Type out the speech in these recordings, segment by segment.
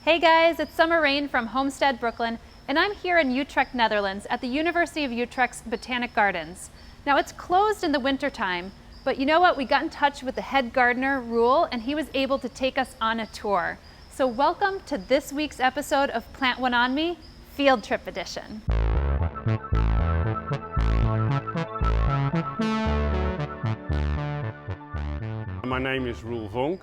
Hey guys, it's Summer Rayne from Homestead, Brooklyn, and I'm here in Utrecht, Netherlands at the University of Utrecht's Botanic Gardens. Now it's closed in the wintertime, but you know what? We got in touch with the head gardener, Roel, and he was able to take us on a tour. So welcome to this week's episode of Plant One on Me, Field Trip Edition. My name is Roel Vonk.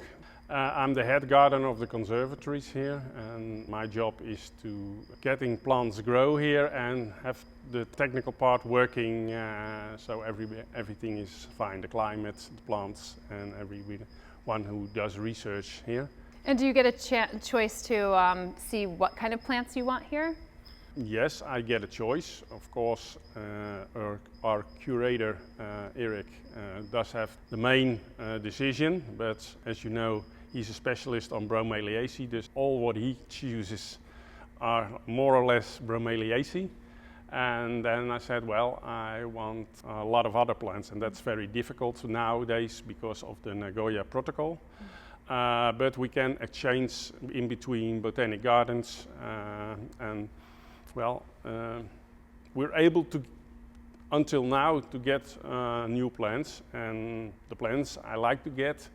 I'm the head gardener of the conservatories here, and my job is to getting plants grow here and have the technical part working so everything is fine, the climate, the plants, and everyone who does research here. And do you get a choice to see what kind of plants you want here? Yes, I get a choice. Of course, our curator, Eric, does have the main decision, but as you know, he's a specialist on Bromeliaceae, dus all what he chooses are more or less Bromeliaceae. And then I said, well, I want a lot of other plants, and that's very difficult nowadays because of the Nagoya Protocol. But we can exchange in between botanic gardens, and well, we're able to, until now, to get new plants, and the plants I like to get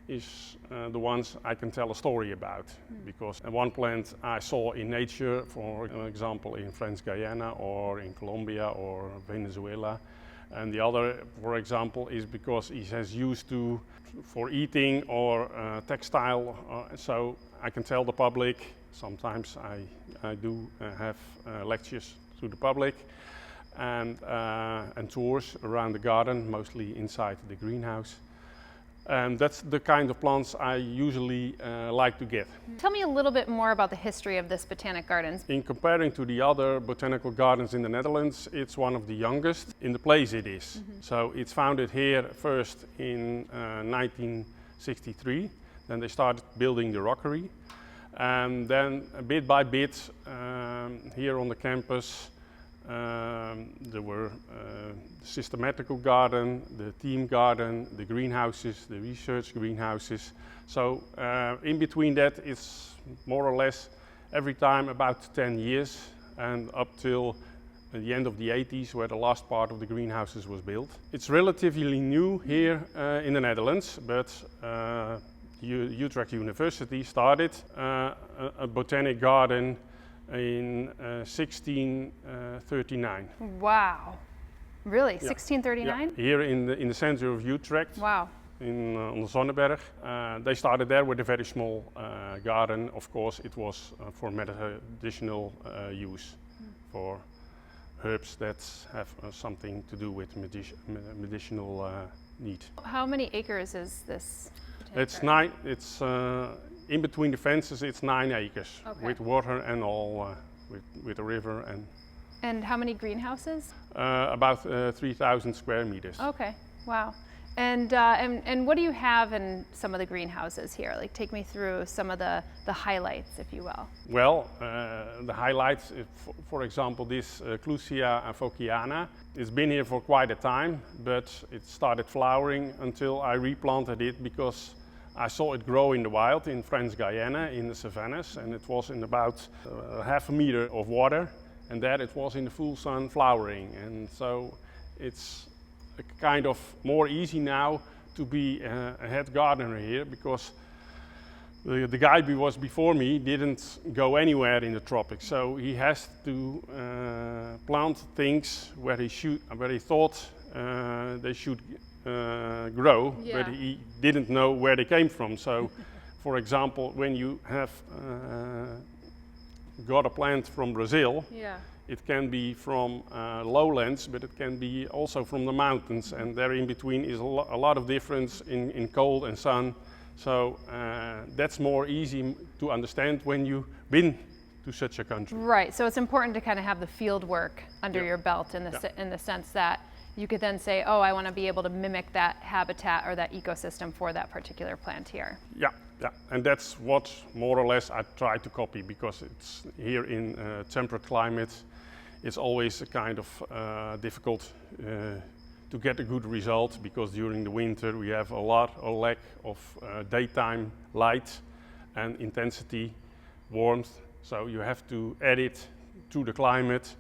is the ones I can tell a story about. Because one plant I saw in nature, for example in French Guyana or in Colombia or Venezuela, and the other, for example, is because it has used to for eating or textile, so I can tell the public. Sometimes I do have lectures to the public and tours around the garden, mostly inside the greenhouse. And that's the kind of plants I usually like to get. Tell me a little bit more about the history of this botanic gardens. In comparing to the other botanical gardens in the Netherlands, it's one of the youngest in the place it is. So it's founded here first in 1963. Then they started building the rockery. And then bit by bit, here on the campus, there were the systematical garden, the team garden, the greenhouses, the research greenhouses. So in between that, it's more or less every time about 10 years, and up till the end of the 80s, where the last part of the greenhouses was built. It's relatively new here in the Netherlands, but Utrecht University started a botanic garden in 1639. Wow, really? Yeah. 1639? Yeah. Here in the center of Utrecht. Wow. On the Zonneberg. They started there with a very small garden. Of course, it was for medicinal use, for herbs that have something to do with medicinal need. How many acres is this? It's 9. It's in between the fences. It's 9 acres, okay, with water and all, with a river and. And how many greenhouses? About 3,000 square meters. Okay, wow. And what do you have in some of the greenhouses here? Like, take me through some of the highlights, if you will. Well, the highlights, for example, this Clusia and fockeana. It's been here for quite a time, but it started flowering until I replanted it because I saw it grow in the wild in French Guyana, in the savannas, and it was in about half a meter of water, and there it was in the full sun flowering. And so it's kind of more easy now to be a head gardener here, because the guy who was before me didn't go anywhere in the tropics, so he has to plant things where he thought they should grow, yeah, but he didn't know where they came from. So, for example, when you have got a plant from Brazil, yeah, it can be from lowlands, but it can be also from the mountains, and there in between is a lot of difference in cold and sun. So that's more easy to understand when you've been to such a country. Right, so it's important to kind of have the field work under your belt in the sense that you could then say, oh, I want to be able to mimic that habitat or that ecosystem for that particular plant here. Yeah, yeah, and that's what more or less I try to copy, because it's here in temperate climates. It's always a kind of difficult to get a good result, because during the winter we have a lack of daytime light and intensity, warmth, so you have to add it to the climate,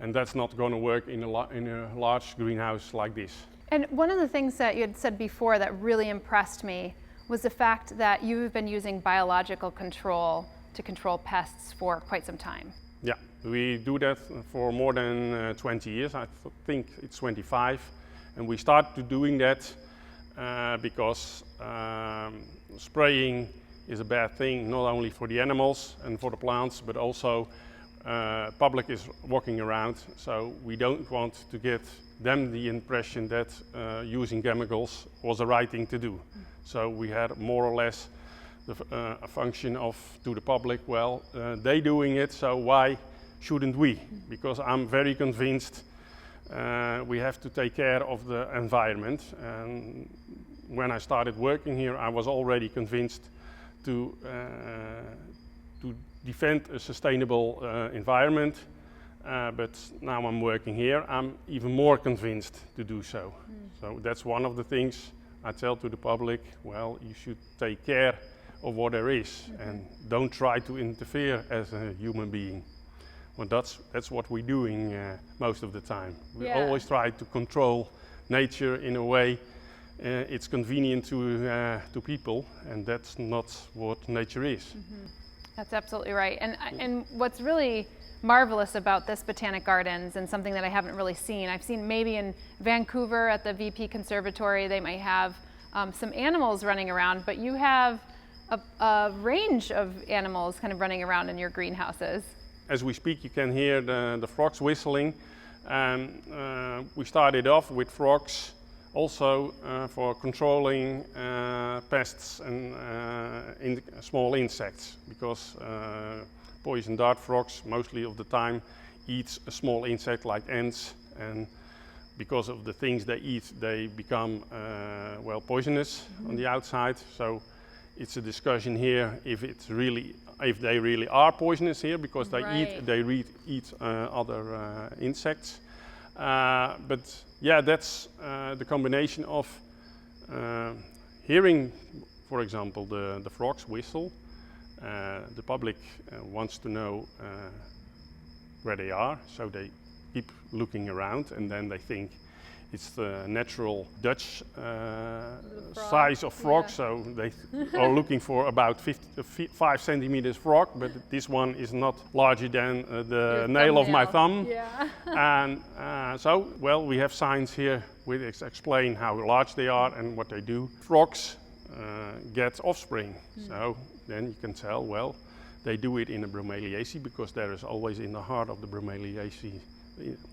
and that's not going to work in a large greenhouse like this. And one of the things that you had said before that really impressed me was the fact that you've been using biological control to control pests for quite some time. Yeah, we do that for more than 20 years. I think it's 25. And we started doing that because spraying is a bad thing, not only for the animals and for the plants, but also public is walking around. So we don't want to get them the impression that using chemicals was the right thing to do. So we had more or less a function of to the public, well, they doing it, so why shouldn't we? Because I'm very convinced we have to take care of the environment. And when I started working here, I was already convinced to defend a sustainable environment. But now I'm working here, I'm even more convinced to do so. So that's one of the things I tell to the public, well, you should take care of what there is and don't try to interfere as a human being. Well, that's what we're doing most of the time. We always try to control nature in a way it's convenient to people, and that's not what nature is. That's absolutely right. And what's really marvelous about this Botanic Gardens, and something that I haven't really seen, I've seen maybe in Vancouver at the VP Conservatory, they might have some animals running around, but you have a range of animals kind of running around in your greenhouses. As we speak, you can hear the frogs whistling. We started off with frogs also for controlling pests and small insects, because poison dart frogs mostly of the time eat a small insect like ants, and because of the things they eat, they become well, poisonous on the outside. So it's a discussion here if they really are poisonous here, because they eat other insects. But yeah, that's the combination of hearing, for example, the frogs whistle. The public wants to know where they are, so they keep looking around, and then they think it's the natural Dutch size of frog, so they are looking for about 5 centimeters frog, but this one is not larger than the nail of my thumb. Yeah. And so, well, we have signs here which explain how large they are and what they do. Frogs get offspring, so then you can tell, well, they do it in a bromeliaceae, because there is always in the heart of the bromeliaceae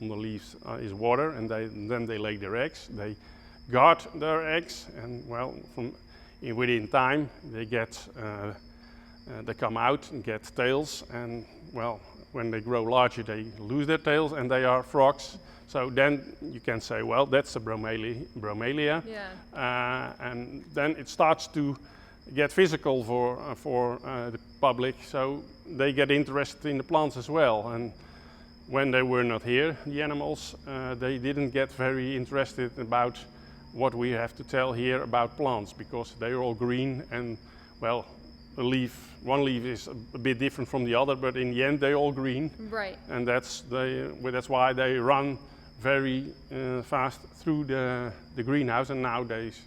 on the leaves is water, and then they lay their eggs. They guard their eggs, and well, within time they they come out and get tails, and well, when they grow larger they lose their tails and they are frogs. So then you can say, well, that's a bromelia, and then it starts to get physical for the public, so they get interested in the plants as well. And when they were not here, the animals, they didn't get very interested about what we have to tell here about plants, because they're all green, and well, one leaf is a bit different from the other, but in the end they're all green. Right. And that's why they run very fast through the greenhouse, and nowadays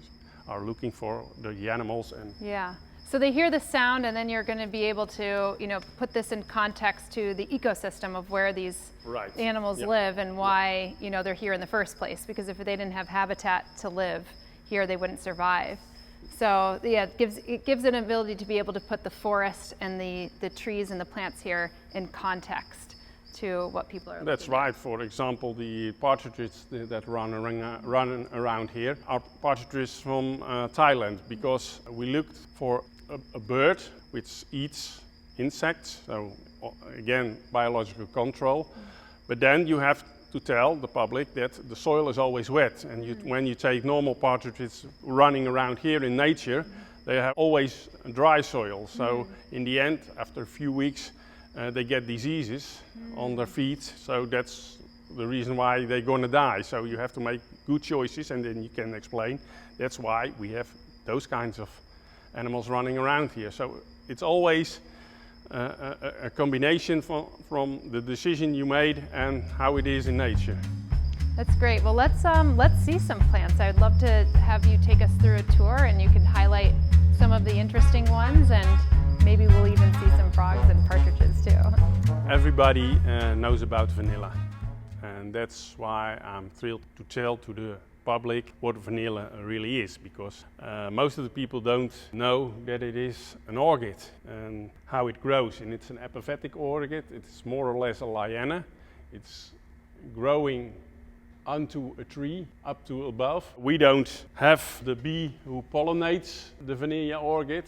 are looking for the animals. And yeah. So they hear the sound, and then you're going to be able to, put this in context to the ecosystem of where these animals live and why, they're here in the first place. Because if they didn't have habitat to live here, they wouldn't survive. So yeah, it gives an ability to be able to put the forest and the trees and the plants here in context to what people are. That's right. For example, the partridges that run around here are partridges from Thailand, because we looked for a bird which eats insects, so again biological control, but then you have to tell the public that the soil is always wet, and when you take normal partridges running around here in nature, they have always dry soil, so in the end, after a few weeks, they get diseases on their feet, so that's the reason why they're going to die. So you have to make good choices, and then you can explain that's why we have those kinds of animals running around here. So it's always a combination from the decision you made and how it is in nature. That's great. Well, let's see some plants. I'd love to have you take us through a tour, and you can highlight some of the interesting ones, and maybe we'll even see some frogs and partridges too. Everybody knows about vanilla, and that's why I'm thrilled to tell to the public what vanilla really is, because most of the people don't know that it is an orchid and how it grows. And it's an epiphytic orchid. It's more or less a liana. It's growing onto a tree up to above. We don't have the bee who pollinates the vanilla orchid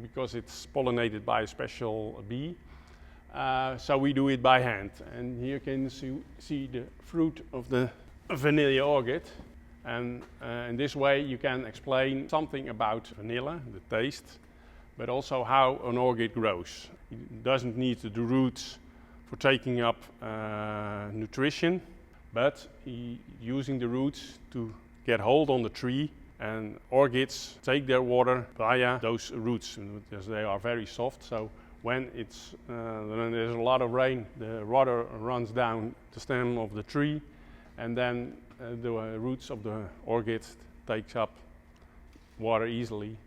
because it's pollinated by a special bee. So we do it by hand. And here you can see the fruit of the vanilla orchid. And in this way you can explain something about vanilla, the taste, but also how an orchid grows. It doesn't need the roots for taking up nutrition, but using the roots to get hold on the tree, and orchids take their water via those roots because they are very soft. So when there's a lot of rain, the water runs down the stem of the tree, and then the roots of the orchid takes up water easily.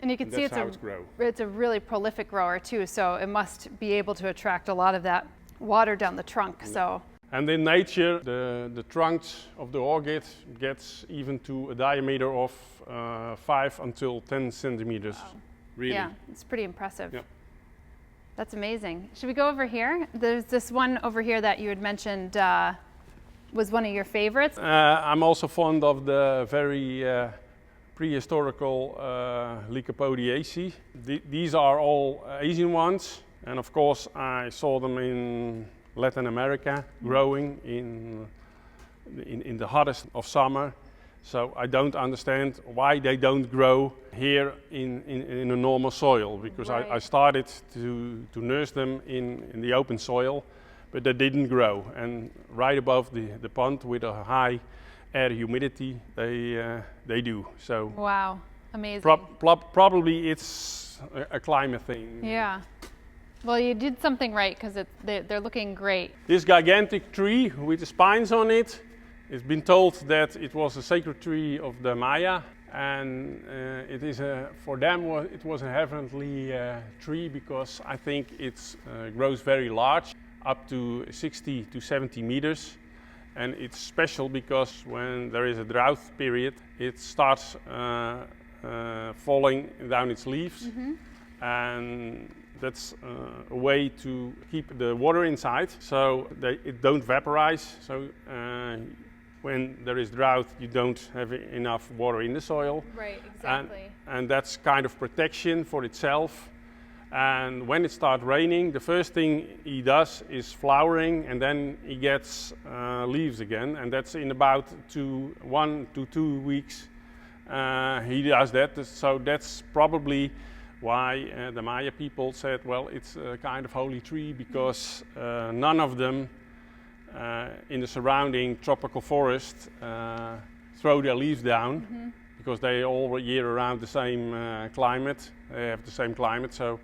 And you can see it's a really prolific grower too, so it must be able to attract a lot of that water down the trunk. So. And in nature, the trunks of the orchid gets even to a diameter of 5 until 10 centimeters. Wow. Really. Yeah, it's pretty impressive. Yep. That's amazing. Should we go over here? There's this one over here that you had mentioned was one of your favorites. I'm also fond of the very prehistorical Lycopodiaceae. These are all Asian ones, and of course I saw them in Latin America growing in the hottest of summer. So I don't understand why they don't grow here in a normal soil, because right. I started to nurse them in the open soil, but they didn't grow. And right above the pond with a high air humidity, they do. So wow, amazing. Probably it's a climate thing. Yeah. Well, you did something right, because they're looking great. This gigantic tree with the spines on it, it's been told that it was a sacred tree of the Maya, and it is for them it was a heavenly tree, because I think it grows very large, up to 60 to 70 meters. And it's special because when there is a drought period, it starts falling down its leaves. Mm-hmm. And that's a way to keep the water inside, so it don't vaporize. So when there is drought, you don't have enough water in the soil. Right, exactly. And that's kind of protection for itself. And when it starts raining, the first thing he does is flowering, and then he gets leaves again. And that's in about 1 to 2 weeks. He does that. So that's probably why the Maya people said, well, it's a kind of holy tree, because none of them in the surrounding tropical forest throw their leaves down, mm-hmm. because they all year around the same climate. They have the same climate, so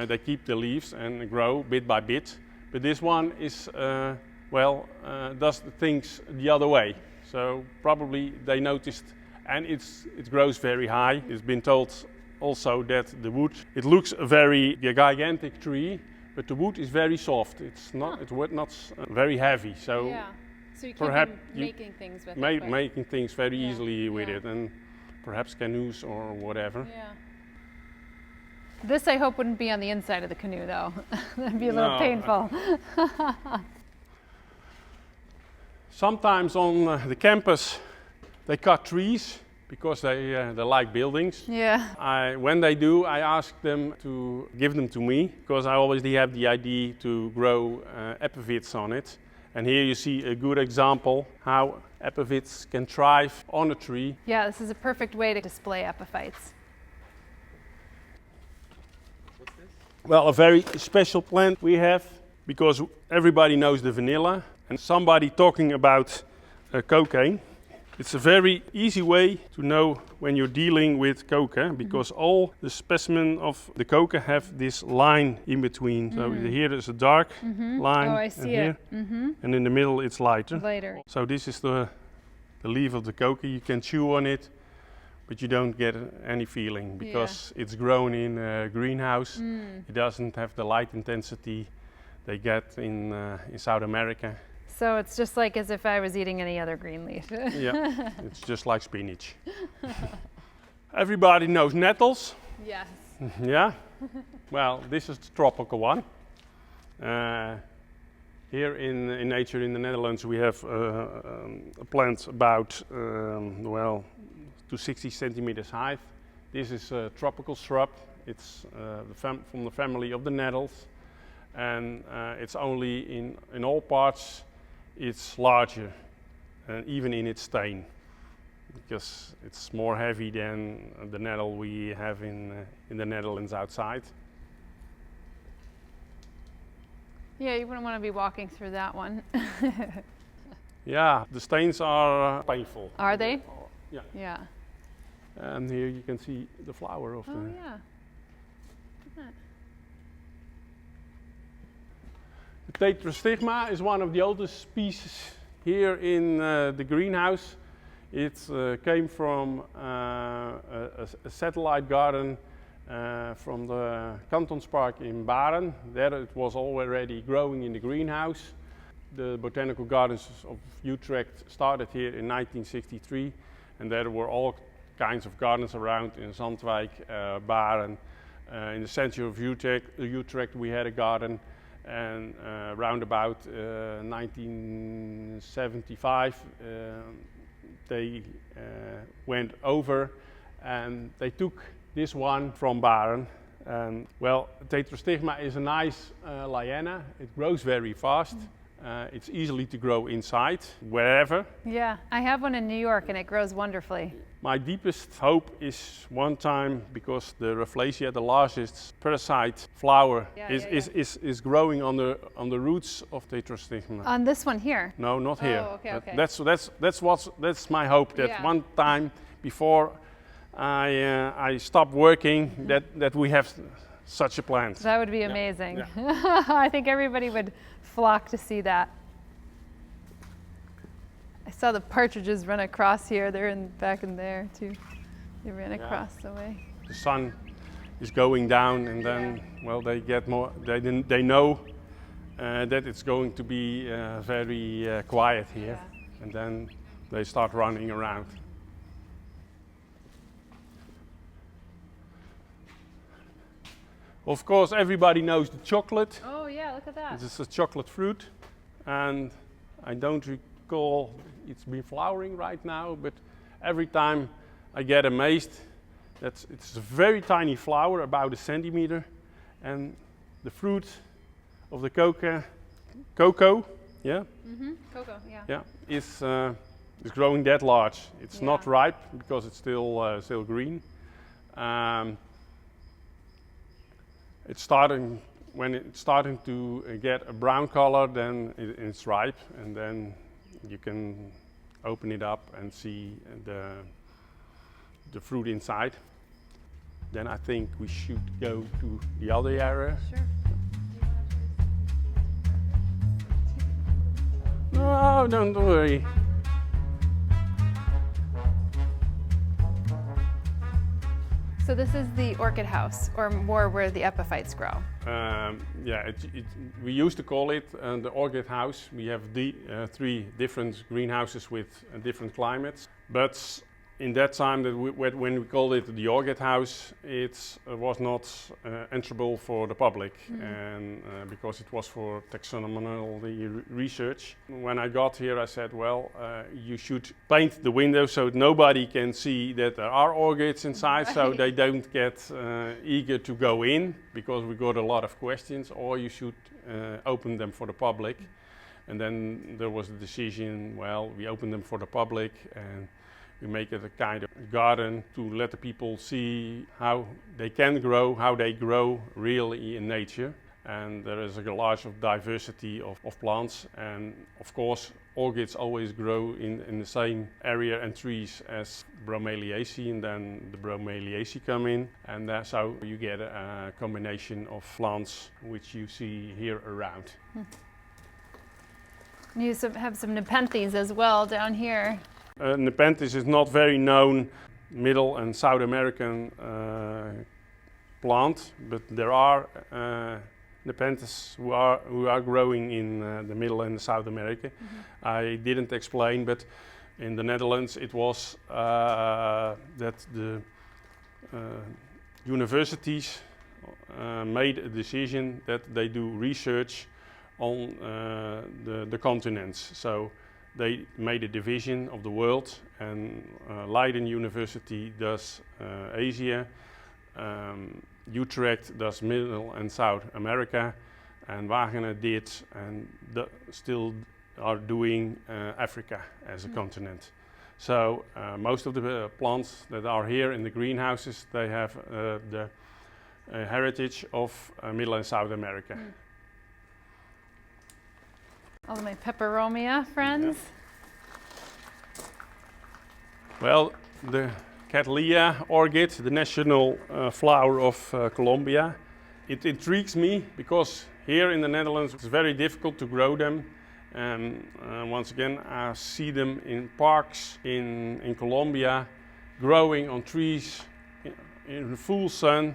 they keep the leaves and grow bit by bit. But this one is, does things the other way. So probably they noticed, and it grows very high. It's been told also that the wood, it looks a very gigantic tree, but the wood is very soft. It's not, it's not very heavy. So yeah. So you perhaps keep making things with it. Making things very easily with it, and perhaps canoes or whatever. Yeah. This I hope wouldn't be on the inside of the canoe, though. That'd be a little painful. Sometimes on the campus they cut trees because they like buildings. Yeah. When they do, I ask them to give them to me, because I always have the idea to grow epiphytes on it. And here you see a good example how epiphytes can thrive on a tree. Yeah, this is a perfect way to display epiphytes. What's this? Well, a very special plant we have, because everybody knows the vanilla, and somebody talking about cocaine. It's a very easy way to know when you're dealing with coca, because all the specimens of the coca have this line in between. So here is a dark line, Oh, I see and here, and in the middle it's lighter. Later. So this is the leaf of the coca. You can chew on it, but you don't get any feeling because it's grown in a greenhouse. It doesn't have the light intensity they get in South America. So it's just like as if I was eating any other green leaf. Yeah, it's just like spinach. Everybody knows nettles. Yes. Yeah. Well, this is the tropical one. Here in nature in the Netherlands we have a plant about to 60 centimeters high. This is a tropical shrub. It's from the family of the nettles, and it's only in all parts it's larger, and even in its stain, because it's more heavy than the nettle we have in the Netherlands outside. Yeah, you wouldn't want to be walking through that one. Yeah, the stains are painful. Are they? Yeah. Yeah. And here you can see the flower of Oh, the... yeah. Look at that. The Tetrastigma is one of the oldest species here in the greenhouse. It came from a satellite garden from the Kantonspark in Baren. There it was already growing in the greenhouse. The Botanical Gardens of Utrecht started here in 1963, and there were all kinds of gardens around in Zandwijk, Baren. In the center of Utrecht we had a garden, and round about 1975 they went over and they took this one from Baren. Well, Tetrastigma is a nice liana. It grows very fast. It's easily to grow inside, wherever. Yeah, I have one in New York and it grows wonderfully. My deepest hope is one time, because the Rafflesia, the largest parasite flower, is growing on the roots of Tetrastigma. On this one here? No, not here. Oh, okay, okay. That's my hope, that one time before I stop working, that we have such a plant. That would be amazing. Yeah. I think everybody would flock to see that. I saw the partridges run across here. They're back in there too. They ran across the way. The sun is going down, and then well, they get more. They know that it's going to be very quiet here, and then they start running around. Of course, everybody knows the chocolate. Oh yeah, look at that. This is a chocolate fruit, and I don't recall it's been flowering right now, but every time I get amazed that it's a very tiny flower, about 1 centimeter, and the fruit of the cocoa, Cocoa, is growing that large. It's not ripe because it's still green. When it's starting to get a brown color, then it's ripe, and then you can open it up and see the fruit inside. Then I think we should go to the other area. Sure. No, don't worry. So this is the orchid house, or more where the epiphytes grow. We used to call it the orchid house. We have 3 different greenhouses with different climates. But in that time, when we called it the orchid house, it was not enterable for the public, and because it was for taxonomy research. When I got here, I said, well, you should paint the windows so nobody can see that there are orchids inside, so they don't get eager to go in, because we got a lot of questions, or you should open them for the public. And then there was the decision, well, we open them for the public, and we make it a kind of garden to let the people see how they can grow, how they grow really in nature. and there is a large diversity of plants, and of course orchids always grow in the same area and trees as Bromeliaceae, and then the Bromeliaceae come in, and that's how you get a combination of plants which you see here around. You have some Nepenthes as well down here. Nepenthes is not very known Middle and South American plant, but there are Nepenthes who are growing in the Middle and South America. I didn't explain, but in the Netherlands it was that the universities made a decision that they do research on the continents. So they made a division of the world, and Leiden University does Asia, Utrecht does Middle and South America, and Wageningen did and still are doing Africa as a continent. So most of the plants that are here in the greenhouses, they have the heritage of Middle and South America. All of my Peperomia friends. Yeah. Well, the Cattleya orchid, the national flower of Colombia, it intrigues me because here in the Netherlands it's very difficult to grow them. And once again, I see them in parks in Colombia, growing on trees in full sun,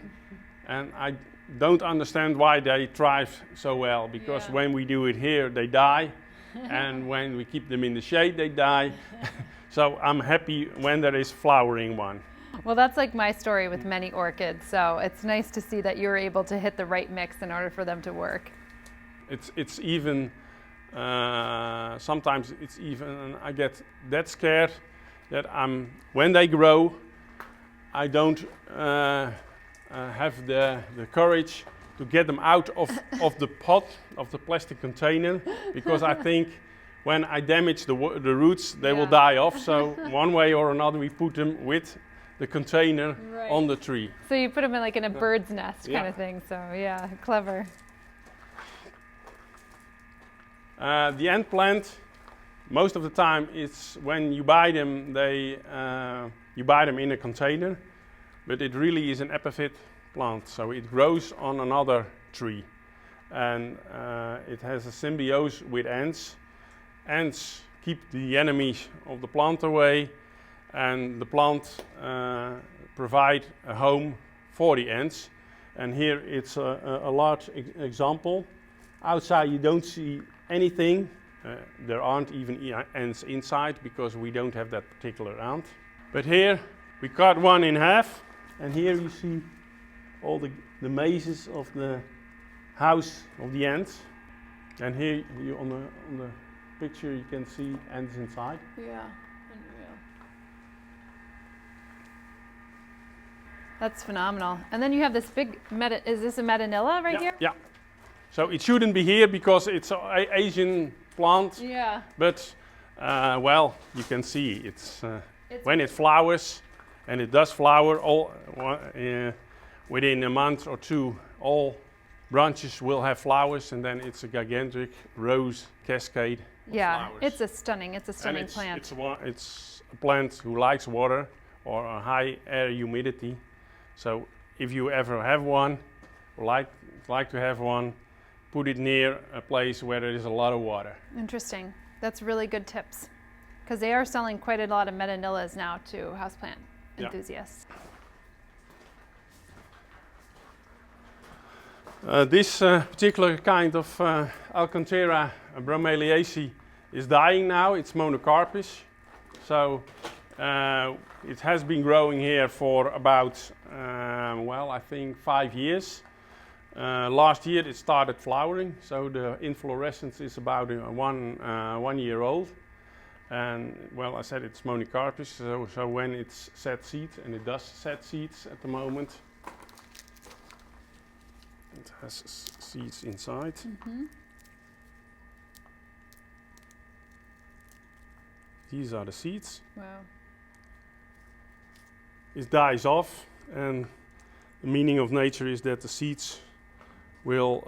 and I don't understand why they thrive so well, because when we do it here they die, and when we keep them in the shade they die. So I'm happy when there is flowering one. Well, that's like my story with many orchids, so it's nice to see that you're able to hit the right mix in order for them to work. It's even sometimes it's even I get that scared that when they grow I don't have the courage to get them out of the pot, of the plastic container, because I think when I damage the roots they will die off. So one way or another we put them with the container on the tree. So you put them in like in a bird's nest kind of thing, so yeah, clever. The ant plant, most of the time it's when you buy them, you buy them in a container, but it really is an epiphyte plant, so it grows on another tree, and it has a symbiosis with ants. Ants keep the enemies of the plant away, and the plant provide a home for the ants. And here it's a large example. Outside you don't see anything. There aren't even ants inside because we don't have that particular ant. But here we cut one in half, and here you see all the mazes of the house of the ants. And here you on the picture you can see ants inside. Yeah, unreal. That's phenomenal. And then you have this big is this a metanilla right here? Yeah. So it shouldn't be here because it's an Asian plant. Yeah. But well, you can see it's when it flowers, and it does flower within a month or two, all branches will have flowers, and then it's a gigantic rose cascade. Yeah, flowers. it's a stunning plant. It's a plant who likes water or a high air humidity. So if you ever have one, or like to have one, put it near a place where there is a lot of water. Interesting. That's really good tips, because they are selling quite a lot of metanillas now to houseplant enthusiasts. This particular kind of Alcantara Bromeliaceae is dying now. It's monocarpish. So it has been growing here for about, well, I think 5 years. Last year it started flowering, so the inflorescence is about 1 year old. And well, I said it's monocarpish, so when it's set seeds, and it does set seeds at the moment, it has seeds inside. Mm-hmm. These are the seeds. Wow. It dies off, and the meaning of nature is that the seeds will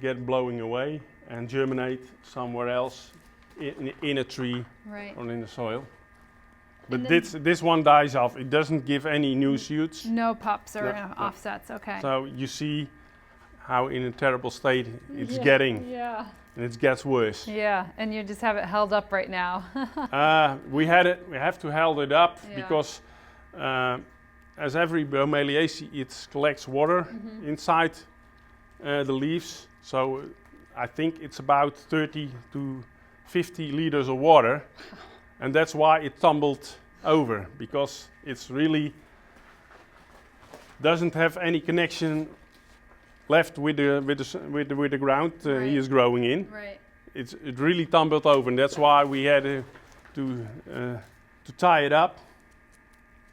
get blowing away and germinate somewhere else in a tree Right. or in the soil. But And then- this one dies off. It doesn't give any new shoots. No pups or No. offsets, okay. So you see how in a terrible state it's Yeah, getting, Yeah. and it gets worse. Yeah, and you just have it held up right now. We have to hold it up Yeah. because as every bromeliaceae, it collects water inside the leaves. So I think it's about 30 to 50 liters of water. And that's why it tumbled over, because it's really doesn't have any connection left with the ground Right. he is growing in. Right. It really tumbled over, and that's why we had to tie it up.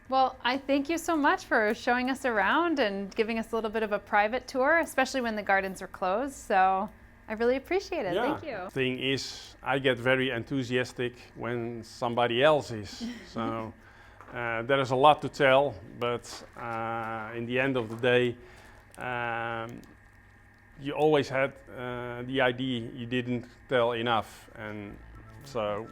Well, I thank you so much for showing us around and giving us a little bit of a private tour, especially when the gardens are closed. So I really appreciate it. Thank you. Thing is, I get very enthusiastic when somebody else is. So there is a lot to tell, but in the end of the day, you always had the idea you didn't tell enough, and so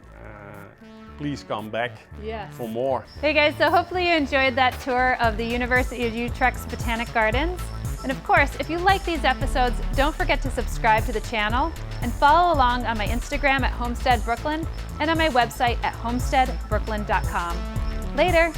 please come back Yes. for more. Hey guys, so hopefully you enjoyed that tour of the University of Utrecht's Botanic Gardens. And of course, if you like these episodes, don't forget to subscribe to the channel and follow along on my Instagram at Homestead Brooklyn and on my website at homesteadbrooklyn.com. Later!